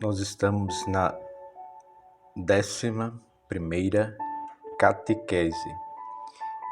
Nós estamos na 11ª catequese.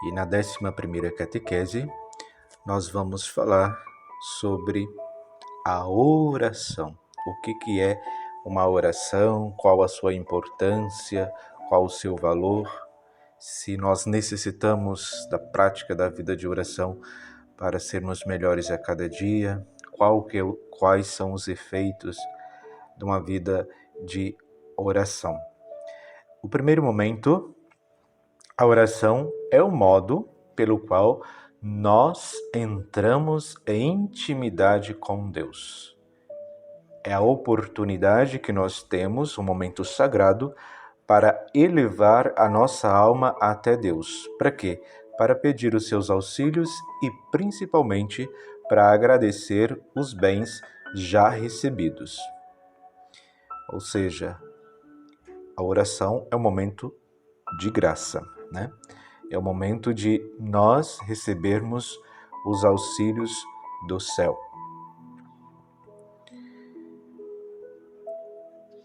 E na 11ª catequese, nós vamos falar sobre a oração. O que é uma oração, qual a sua importância, qual o seu valor, se nós necessitamos da prática da vida de oração para sermos melhores a cada dia, quais são os efeitos de uma vida de oração. O primeiro momento, a oração é o modo pelo qual nós entramos em intimidade com Deus. É a oportunidade que nós temos, um momento sagrado, para elevar a nossa alma até Deus. Para quê? Para pedir os seus auxílios e, principalmente, para agradecer os bens já recebidos. Ou seja, a oração é um momento de graça, né? É o momento de nós recebermos os auxílios do céu.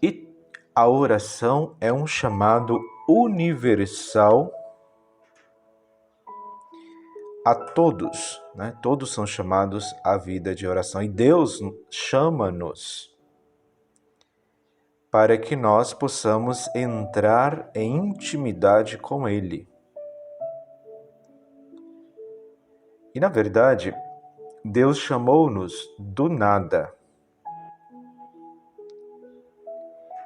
E a oração é um chamado universal a todos, né? Todos são chamados à vida de oração. E Deus chama-nos para que nós possamos entrar em intimidade com Ele. E, na verdade, Deus chamou-nos do nada.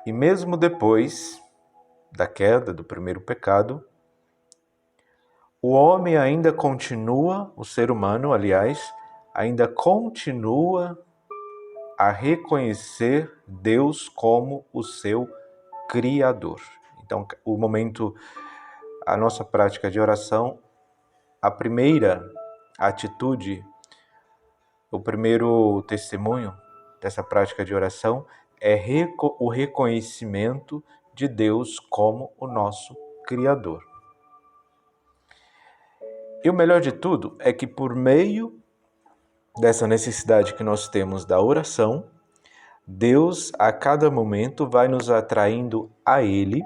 E mesmo depois da queda, do primeiro pecado, o homem ainda continua, o ser humano, aliás, ainda continua a reconhecer Deus como o seu Criador. Então, a nossa prática de oração, a primeira atitude, o primeiro testemunho dessa prática de oração é o reconhecimento de Deus como o nosso Criador. E o melhor de tudo é que por meio dessa necessidade que nós temos da oração, Deus a cada momento vai nos atraindo a Ele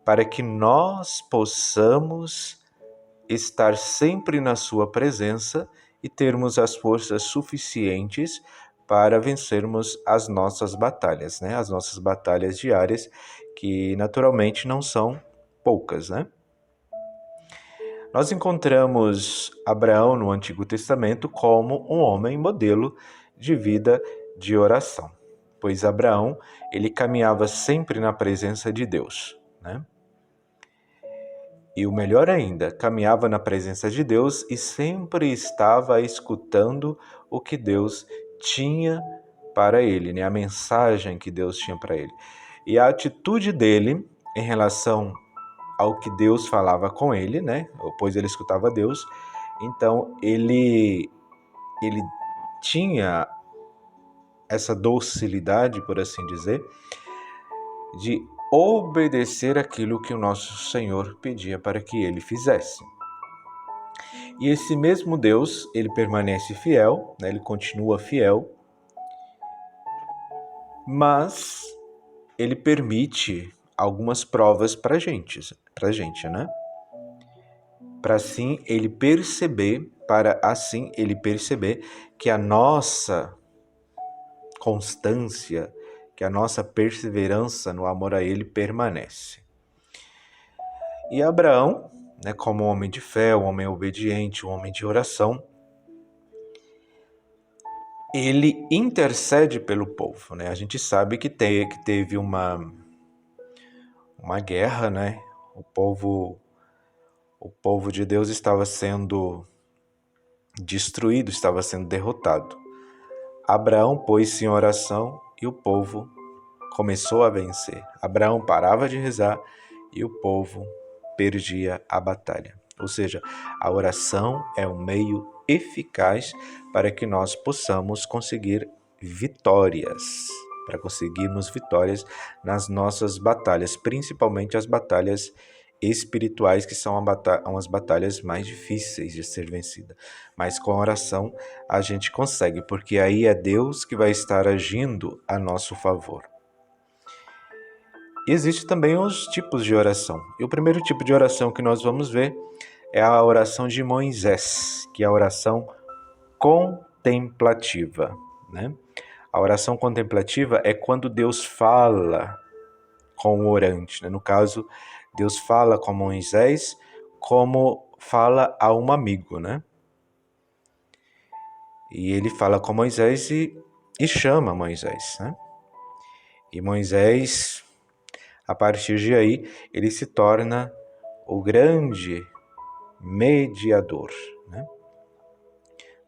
para que nós possamos estar sempre na sua presença e termos as forças suficientes para vencermos as nossas batalhas, né? As nossas batalhas diárias, que naturalmente não são poucas, né? Nós encontramos Abraão no Antigo Testamento como um homem modelo de vida de oração, pois Abraão, ele caminhava sempre na presença de Deus, né? E o melhor ainda, caminhava na presença de Deus e sempre estava escutando o que Deus tinha para ele, né? A mensagem que Deus tinha para ele. E a atitude dele em relação ao que Deus falava com ele, né? Pois ele escutava Deus, então ele tinha essa docilidade, por assim dizer, de obedecer aquilo que o nosso Senhor pedia para que ele fizesse. E esse mesmo Deus, ele permanece fiel, né? Ele continua fiel, mas ele permite algumas provas para gente, né? Para assim ele perceber que a nossa constância, que a nossa perseverança no amor a ele permanece. E Abraão, né, como um homem de fé, um homem obediente, um homem de oração, ele intercede pelo povo, né? A gente sabe que teve uma guerra, né? O povo de Deus estava sendo destruído, estava sendo derrotado. Abraão pôs-se em oração e o povo começou a vencer. Abraão parava de rezar e o povo perdia a batalha. Ou seja, a oração é um meio eficaz para que nós possamos conseguir vitórias, para conseguirmos vitórias nas nossas batalhas, principalmente as batalhas espirituais, que são umas batalhas mais difíceis de ser vencida. Mas com a oração a gente consegue, porque aí é Deus que vai estar agindo a nosso favor. Existem também os tipos de oração. E o primeiro tipo de oração que nós vamos ver é a oração de Moisés, que é a oração contemplativa, né? A oração contemplativa é quando Deus fala com o orante, né? No caso, Deus fala com Moisés como fala a um amigo, né? E ele fala com Moisés e chama Moisés, né? E Moisés, a partir de aí, ele se torna o grande mediador, né?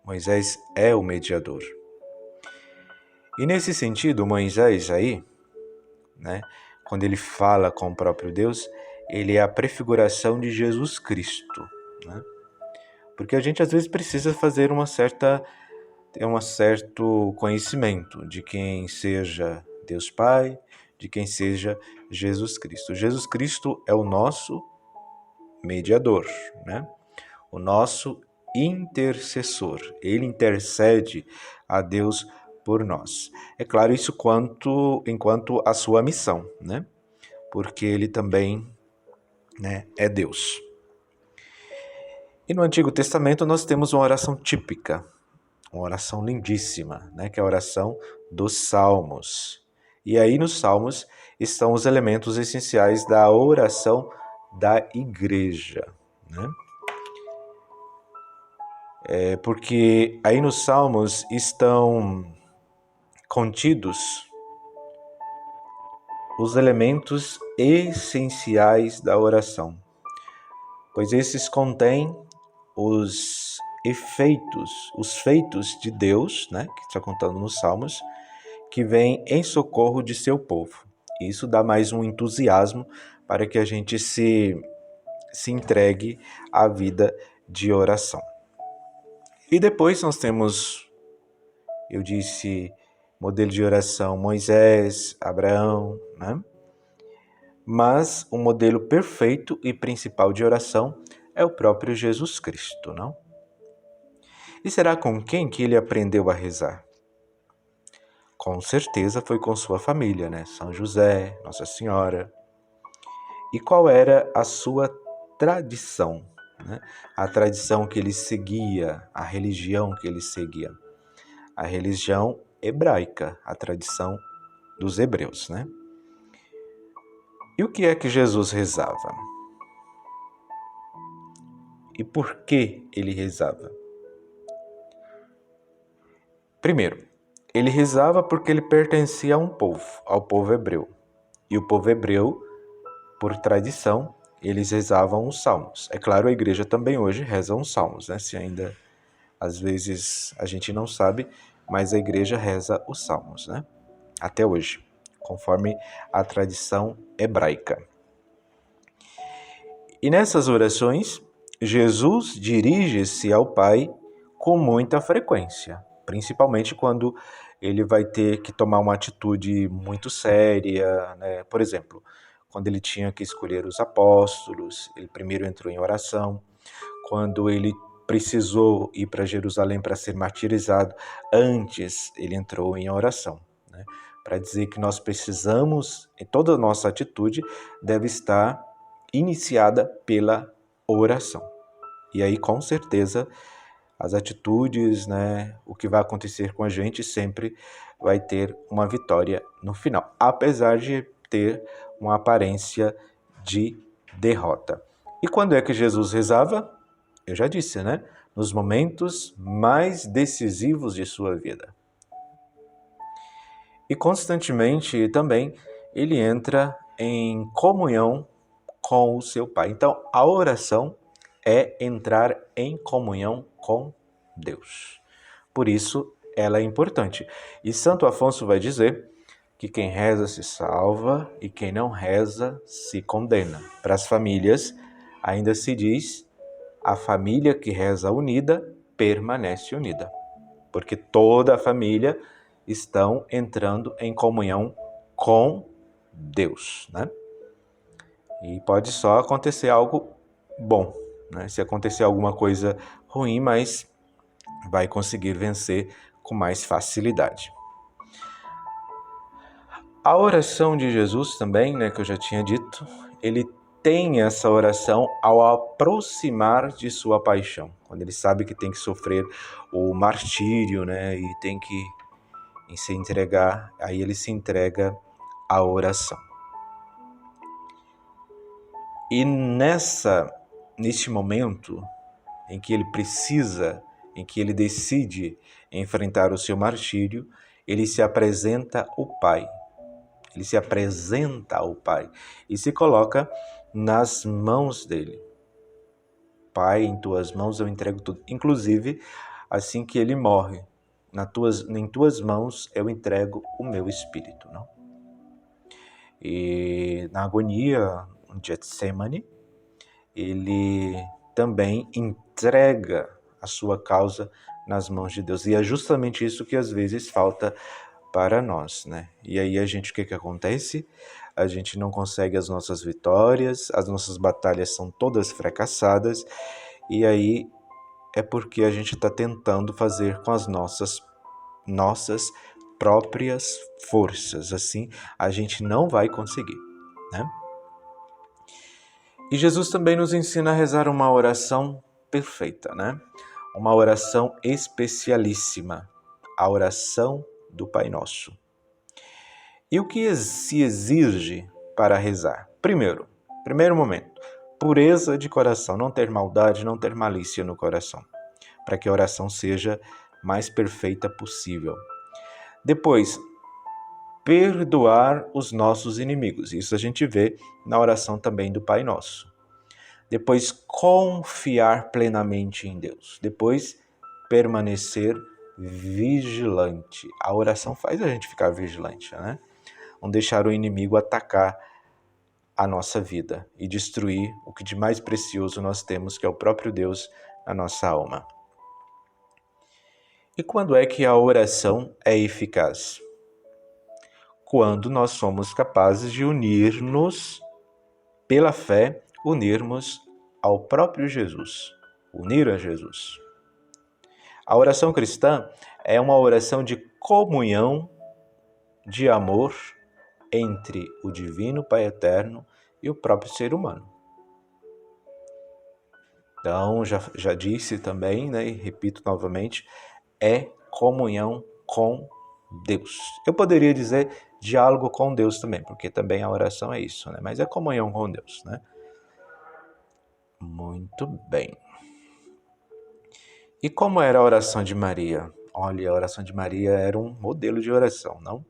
Moisés é o mediador. E nesse sentido, Moisés aí, né, quando ele fala com o próprio Deus, ele é a prefiguração de Jesus Cristo, né? Porque a gente às vezes precisa fazer ter um certo conhecimento de quem seja Deus Pai, de quem seja Jesus Cristo. Jesus Cristo é o nosso mediador, né? O nosso intercessor. Ele intercede a Deus por nós. É claro, isso enquanto a sua missão, né? Porque ele também, né, é Deus. E no Antigo Testamento nós temos uma oração típica, uma oração lindíssima, né, que é a oração dos Salmos. E aí nos Salmos estão os elementos essenciais da oração da igreja, né? Porque aí nos Salmos estão contidos os elementos essenciais da oração, pois esses contêm os feitos de Deus, né, que está contando nos Salmos, que vem em socorro de seu povo. Isso dá mais um entusiasmo para que a gente se entregue à vida de oração. E depois nós temos, eu disse, modelo de oração Moisés, Abraão, né? Mas o modelo perfeito e principal de oração é o próprio Jesus Cristo, não? E será com quem que ele aprendeu a rezar? Com certeza foi com sua família, né? São José, Nossa Senhora. E qual era a sua tradição, né? A tradição que ele seguia, a religião que ele seguia. A religião hebraica, a tradição dos hebreus, né? E o que é que Jesus rezava? E por que ele rezava? Primeiro, ele rezava porque ele pertencia a um povo, ao povo hebreu. E o povo hebreu, por tradição, eles rezavam os salmos. É claro, a igreja também hoje reza os salmos, né? Se ainda, às vezes, a gente não sabe, mas a igreja reza os salmos, né? Até hoje, conforme a tradição hebraica. E nessas orações, Jesus dirige-se ao Pai com muita frequência, principalmente quando ele vai ter que tomar uma atitude muito séria, né? Por exemplo, quando ele tinha que escolher os apóstolos, ele primeiro entrou em oração. Quando ele precisou ir para Jerusalém para ser martirizado, antes ele entrou em oração, né? Para dizer que nós precisamos, em toda a nossa atitude, deve estar iniciada pela oração. E aí, com certeza, as atitudes, né, o que vai acontecer com a gente sempre vai ter uma vitória no final, apesar de ter uma aparência de derrota. E quando é que Jesus rezava? Eu já disse, né? Nos momentos mais decisivos de sua vida. E constantemente também ele entra em comunhão com o seu Pai. Então, a oração é entrar em comunhão com Deus. Por isso, ela é importante. E Santo Afonso vai dizer que quem reza se salva e quem não reza se condena. Para as famílias, ainda se diz: a família que reza unida permanece unida. Porque toda a família estão entrando em comunhão com Deus, né? E pode só acontecer algo bom, né? Se acontecer alguma coisa ruim, mas vai conseguir vencer com mais facilidade. A oração de Jesus também, né, que eu já tinha dito, ele tem essa oração ao aproximar de sua paixão, quando ele sabe que tem que sofrer o martírio, né, e tem que se entregar, aí ele se entrega à oração. E neste momento em que ele precisa, em que ele decide enfrentar o seu martírio, ele se apresenta ao Pai. Ele se apresenta ao Pai e se coloca nas mãos dele. Pai, em tuas mãos eu entrego tudo. Inclusive, assim que ele morre, em tuas mãos eu entrego o meu espírito. Não? E na agonia, em Getsemane, ele também entrega a sua causa nas mãos de Deus. E é justamente isso que às vezes falta para nós, né? E aí o que acontece? A gente não consegue as nossas vitórias, as nossas batalhas são todas fracassadas, e aí é porque a gente está tentando fazer com as nossas próprias forças. Assim, a gente não vai conseguir, né? E Jesus também nos ensina a rezar uma oração perfeita, né? Uma oração especialíssima, a oração do Pai Nosso. E o que se exige para rezar? Primeiro momento, pureza de coração, não ter maldade, não ter malícia no coração, para que a oração seja mais perfeita possível. Depois, perdoar os nossos inimigos. Isso a gente vê na oração também do Pai Nosso. Depois, confiar plenamente em Deus. Depois, permanecer vigilante. A oração faz a gente ficar vigilante, né? Não deixar o inimigo atacar a nossa vida e destruir o que de mais precioso nós temos, que é o próprio Deus na nossa alma. E quando é que a oração é eficaz? Quando nós somos capazes de unir-nos pela fé, unirmos ao próprio Jesus, unir a Jesus. A oração cristã é uma oração de comunhão, de amor entre o Divino Pai Eterno e o próprio ser humano. Então, já disse também, né, e repito novamente, é comunhão com Deus. Eu poderia dizer diálogo com Deus também, porque também a oração é isso, né? Mas é comunhão com Deus, né? Muito bem. E como era a oração de Maria? Olha, a oração de Maria era um modelo de oração, não?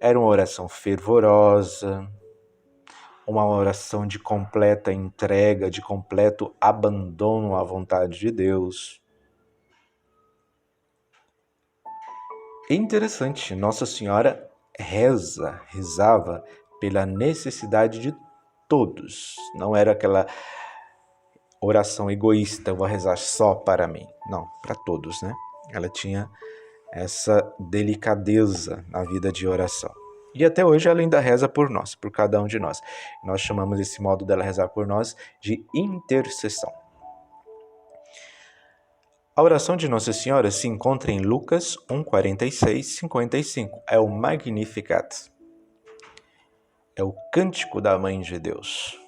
Era uma oração fervorosa, uma oração de completa entrega, de completo abandono à vontade de Deus. É interessante, Nossa Senhora rezava pela necessidade de todos. Não era aquela oração egoísta, eu vou rezar só para mim. Não, para todos, né? Ela tinha essa delicadeza na vida de oração. E até hoje ela ainda reza por nós, por cada um de nós. Nós chamamos esse modo dela rezar por nós de intercessão. A oração de Nossa Senhora se encontra em Lucas 1, 46, 55. É o Magnificat. É o cântico da Mãe de Deus.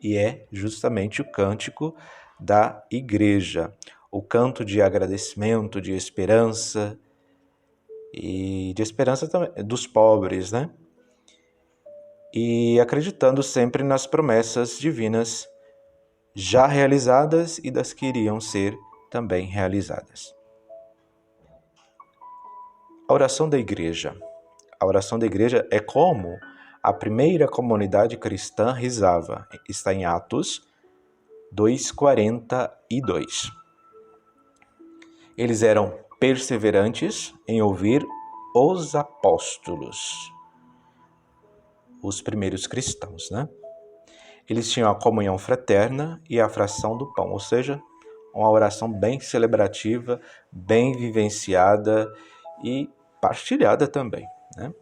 E é justamente o cântico da Igreja. O canto de agradecimento, de esperança, e de esperança também dos pobres, né? E acreditando sempre nas promessas divinas já realizadas e das que iriam ser também realizadas. A oração da Igreja. A oração da Igreja é como a primeira comunidade cristã rezava. Está em Atos 2:42. Eles eram perseverantes em ouvir os apóstolos, os primeiros cristãos, né? Eles tinham a comunhão fraterna e a fração do pão, ou seja, uma oração bem celebrativa, bem vivenciada e partilhada também, né?